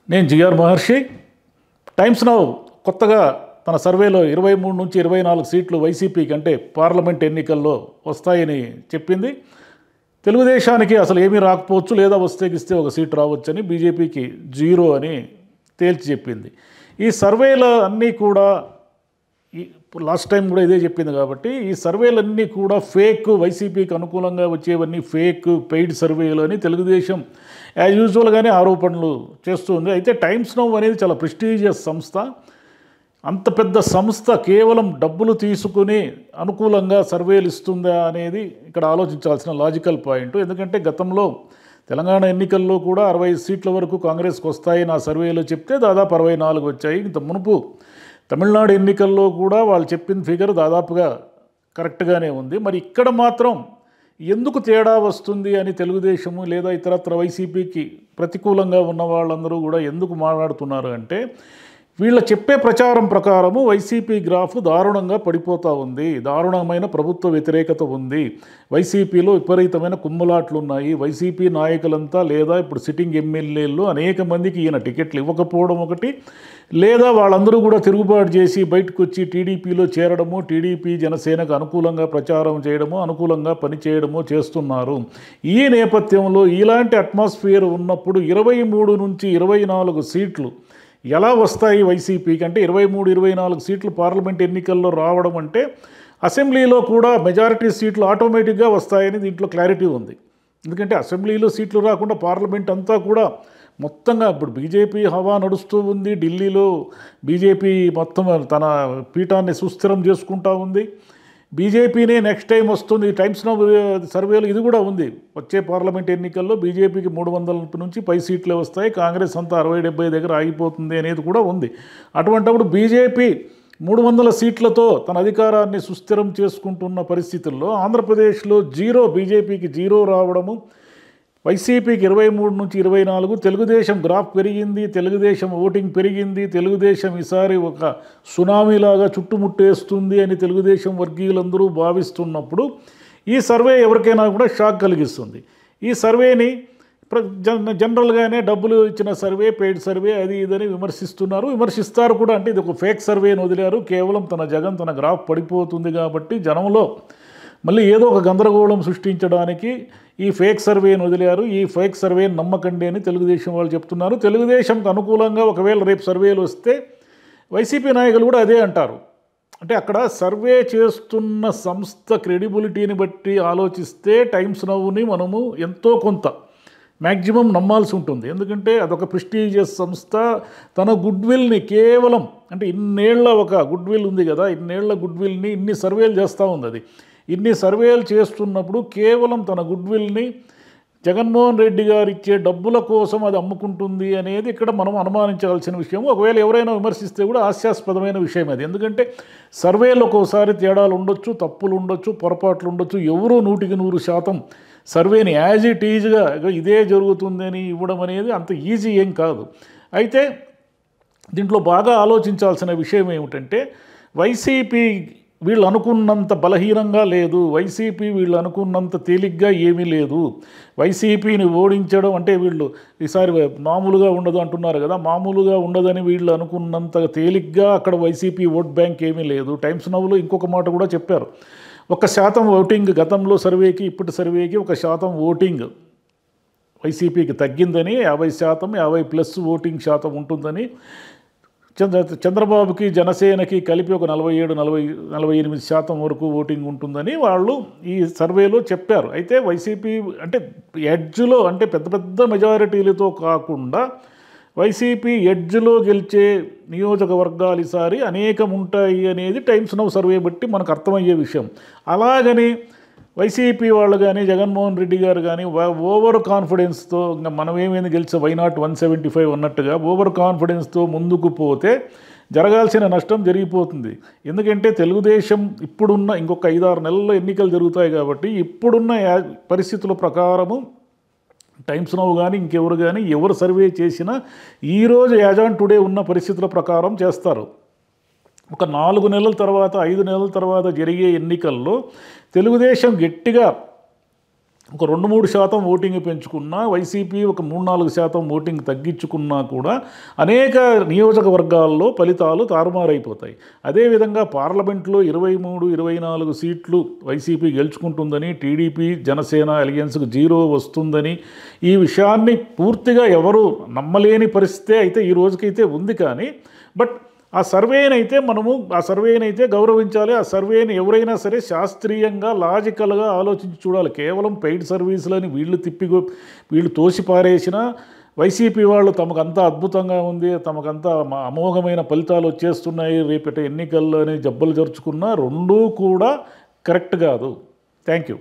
నేను జిఆర్ మహర్షి. Times now కొత్తగా తన సర్వేలో 23 నుంచి 24 సీట్లు వైసీపీకి అంటే పార్లమెంట్ ఎన్నికల్లో వస్తాయని చెప్పింది. తెలుగుదేశానికి అసలు ఏమీ రాకపోవచ్చు, లేదా వస్తేకిస్తే ఒక సీటు రావచ్చని, బీజేపీకి 0 అని తేల్చి చెప్పింది. ఈ సర్వేల అన్నీ కూడా లాస్ట్ టైం కూడా ఇదే చెప్పింది కాబట్టి ఈ సర్వేలన్నీ కూడా ఫేక్, వైసీపీకి అనుకూలంగా వచ్చేవన్నీ ఫేక్ పెయిడ్ సర్వేలు అని తెలుగుదేశం యాజ్ యూజువల్గానే ఆరోపణలు చేస్తుంది. అయితే టైమ్స్ నౌ అనేది చాలా ప్రెస్టీజియస్ సంస్థ. అంత పెద్ద సంస్థ కేవలం డబ్బులు తీసుకుని అనుకూలంగా సర్వేలు ఇస్తుందా అనేది ఇక్కడ ఆలోచించాల్సిన లాజికల్ పాయింట్. ఎందుకంటే గతంలో తెలంగాణ ఎన్నికల్లో కూడా 60 సీట్ల వరకు కాంగ్రెస్కి వస్తాయి నా సర్వేలో చెప్తే దాదాపు 64 వచ్చాయి. ఇంత మునుపు తమిళనాడు ఎన్నికల్లో కూడా వాళ్ళు చెప్పిన ఫిగర్ దాదాపుగా కరెక్ట్గానే ఉంది. మరి ఇక్కడ మాత్రం ఎందుకు తేడా వస్తుంది అని తెలుగుదేశము లేదా ఇతరత్ర వైసీపీకి ప్రతికూలంగా ఉన్న వాళ్ళందరూ కూడా ఎందుకు మాట్లాడుతున్నారు అంటే, వీళ్ళ చెప్పే ప్రచారం ప్రకారము వైసీపీ గ్రాఫ్ దారుణంగా పడిపోతూ ఉంది, దారుణమైన ప్రభుత్వ వ్యతిరేకత ఉంది, వైసీపీలో విపరీతమైన కుమ్ములాట్లు ఉన్నాయి, వైసీపీ నాయకులంతా లేదా ఇప్పుడు సిట్టింగ్ ఎమ్మెల్యేలు అనేక మందికి ఈయన టికెట్లు ఇవ్వకపోవడం ఒకటి, లేదా వాళ్ళందరూ కూడా తిరుగుబాటు చేసి బయటకు వచ్చి టీడీపీలో చేరడము, టీడీపీ జనసేనకు అనుకూలంగా ప్రచారం చేయడము, అనుకూలంగా పనిచేయడము చేస్తున్నారు. ఈ నేపథ్యంలో ఇలాంటి అట్మాస్ఫియర్ ఉన్నప్పుడు 23 నుంచి 24 సీట్లు ఎలా వస్తాయి వైసీపీకి అంటే 23, 24 సీట్లు పార్లమెంట్ ఎన్నికల్లో రావడం అంటే అసెంబ్లీలో కూడా మెజారిటీ సీట్లు ఆటోమేటిక్గా వస్తాయని దీంట్లో క్లారిటీ ఉంది. ఎందుకంటే అసెంబ్లీలో సీట్లు రాకుండా పార్లమెంట్ అంతా కూడా మొత్తంగా ఇప్పుడు బీజేపీ హవా నడుస్తూ ఉంది. ఢిల్లీలో బీజేపీ మొత్తం తన పీఠాన్ని సుస్థిరం చేసుకుంటూ ఉంది. బీజేపీనే నెక్స్ట్ టైం వస్తుంది. టైమ్స్ నౌ సర్వేలు ఇది కూడా ఉంది, వచ్చే పార్లమెంట్ ఎన్నికల్లో బీజేపీకి 300 నుంచి పై సీట్లే వస్తాయి, కాంగ్రెస్ అంతా 60-70 దగ్గర ఆగిపోతుంది అనేది కూడా ఉంది. అటువంటప్పుడు బీజేపీ 300 సీట్లతో తన అధికారాన్ని సుస్థిరం చేసుకుంటున్న పరిస్థితుల్లో ఆంధ్రప్రదేశ్లో 0, బీజేపీకి 0 రావడము, వైసీపీకి 23 నుంచి 24, తెలుగుదేశం గ్రాఫ్ పెరిగింది, తెలుగుదేశం ఓటింగ్ పెరిగింది, తెలుగుదేశం ఈసారి ఒక సునామీలాగా చుట్టుముట్టేస్తుంది అని తెలుగుదేశం వర్గీయులందరూ భావిస్తున్నప్పుడు ఈ సర్వే ఎవరికైనా కూడా షాక్ కలిగిస్తుంది. ఈ సర్వేని జనరల్గానే డబ్బులు ఇచ్చిన సర్వే, పెయిడ్ సర్వే, అది ఇదని విమర్శిస్తారు కూడా. అంటే ఇది ఒక ఫేక్ సర్వే అని వదిలారు, కేవలం తన గ్రాఫ్ పడిపోతుంది కాబట్టి జనంలో మళ్ళీ ఏదో ఒక గందరగోళం సృష్టించడానికి ఈ ఫేక్ సర్వేని వదిలారు. ఈ ఫేక్ సర్వేని నమ్మకండి అని తెలుగుదేశం వాళ్ళు చెప్తున్నారు. తెలుగుదేశంకు అనుకూలంగా ఒకవేళ రేపు సర్వేలు వస్తే వైసీపీ నాయకులు కూడా అదే అంటారు. అంటే అక్కడ సర్వే చేస్తున్న సంస్థ క్రెడిబిలిటీని బట్టి ఆలోచిస్తే టైమ్స్ నౌని మనము ఎంతో కొంత మ్యాక్సిమం నమ్మాల్సి ఉంటుంది. ఎందుకంటే అదొక ప్రెస్టీజియస్ సంస్థ. తన గుడ్విల్ని కేవలం అంటే ఇన్నేళ్ల ఒక గుడ్విల్ ఉంది కదా, ఇన్నేళ్ల గుడ్విల్ని ఇన్ని సర్వేలు చేస్తూ ఉంది. అది ఇన్ని సర్వేలు చేస్తున్నప్పుడు కేవలం తన గుడ్విల్ని జగన్మోహన్ రెడ్డి గారు ఇచ్చే డబ్బుల కోసం అది అమ్ముకుంటుంది అనేది ఇక్కడ మనం అనుమానించాల్సిన విషయం. ఒకవేళ ఎవరైనా విమర్శిస్తే కూడా హాస్యాస్పదమైన విషయం అది. ఎందుకంటే సర్వేలు ఒక్కోసారి తేడాలు ఉండొచ్చు, తప్పులు ఉండొచ్చు, పొరపాట్లు ఉండొచ్చు. ఎవరూ 100% సర్వేని యాజ్ ఇట్ ఈజ్గా ఇదే జరుగుతుందని ఇవ్వడం అనేది అంత ఈజీ ఏం కాదు. అయితే దీంట్లో బాగా ఆలోచించాల్సిన విషయం ఏమిటంటే, వైసీపీ వీళ్ళు అనుకున్నంత బలహీనంగా లేదు, వైసీపీ వీళ్ళు అనుకున్నంత తేలిగ్గా ఏమీ లేదు. వైసీపీని ఓడించడం అంటే వీళ్ళు ఈసారి మామూలుగా ఉండదు అంటున్నారు కదా, మామూలుగా ఉండదని వీళ్ళు అనుకున్నంత తేలిగ్గా అక్కడ వైసీపీ ఓట్ బ్యాంక్ ఏమీ లేదు. టైమ్స్ నౌలో ఇంకొక మాట కూడా చెప్పారు, 1% ఓటింగ్ గతంలో సర్వేకి ఇప్పటి సర్వేకి 1% ఓటింగ్ వైసీపీకి తగ్గిందని, 50%, 50+ ఓటింగ్ శాతం ఉంటుందని, చంద్రబాబుకి జనసేనకి కలిపి ఒక 47-48% వరకు ఓటింగ్ ఉంటుందని వాళ్ళు ఈ సర్వేలో చెప్పారు. అయితే వైసీపీ అంటే ఎడ్జ్లో అంటే పెద్ద మెజారిటీలతో కాకుండా వైసీపీ ఎడ్జ్లో గెలిచే నియోజకవర్గాలు ఈసారి అనేకం ఉంటాయి అనేది టైమ్స్ నౌ సర్వే బట్టి మనకు అర్థమయ్యే విషయం. అలాగని వైసీపీ వాళ్ళు కానీ జగన్మోహన్ రెడ్డి గారు కానీ ఓవర్ కాన్ఫిడెన్స్తో ఇంకా మనం ఏమైంది గెలిచే వైనాట్ 175 అన్నట్టుగా ఓవర్ కాన్ఫిడెన్స్తో ముందుకు పోతే జరగాల్సిన నష్టం జరిగిపోతుంది. ఎందుకంటే తెలుగుదేశం ఇప్పుడున్న ఇంకొక 5-6 నెలల్లో ఎన్నికలు జరుగుతాయి కాబట్టి ఇప్పుడున్న పరిస్థితుల ప్రకారము టైమ్స్ నౌ కానీ ఇంకెవరు కానీ ఎవరు సర్వే చేసినా ఈరోజు యాజ్ ఆన్ టుడే ఉన్న పరిస్థితుల ప్రకారం చేస్తారు. ఒక 4 నెలల తర్వాత 5 నెలల తర్వాత జరిగే ఎన్నికల్లో తెలుగుదేశం గట్టిగా ఒక 2-3% ఓటింగ్ పెంచుకున్నా, వైసీపీ ఒక 3-4% ఓటింగ్ తగ్గించుకున్నా కూడా అనేక నియోజకవర్గాల్లో ఫలితాలు తారుమారైపోతాయి. అదేవిధంగా పార్లమెంట్లో 23-24 సీట్లు వైసీపీ గెలుచుకుంటుందని, టీడీపీ జనసేన అలయన్స్కు 0 వస్తుందని, ఈ విషయాన్ని పూర్తిగా ఎవరు నమ్మలేని పరిస్థితే అయితే ఈ రోజుకైతే ఉంది. కానీ బట్ ఆ సర్వేనైతే గౌరవించాలి. ఆ సర్వేని ఎవరైనా సరే శాస్త్రీయంగా, లాజికల్గా ఆలోచించి చూడాలి. కేవలం పెయిడ్ సర్వీసులని వీళ్ళు తోసిపారేసిన వైసీపీ వాళ్ళు తమకంతా అద్భుతంగా ఉంది, తమకంతా అమోఘమైన ఫలితాలు వచ్చేస్తున్నాయి, రేపటి ఎన్నికల్లో అని జబ్బలు జరుచుకున్న రెండూ కూడా కరెక్ట్ కాదు. Thank you.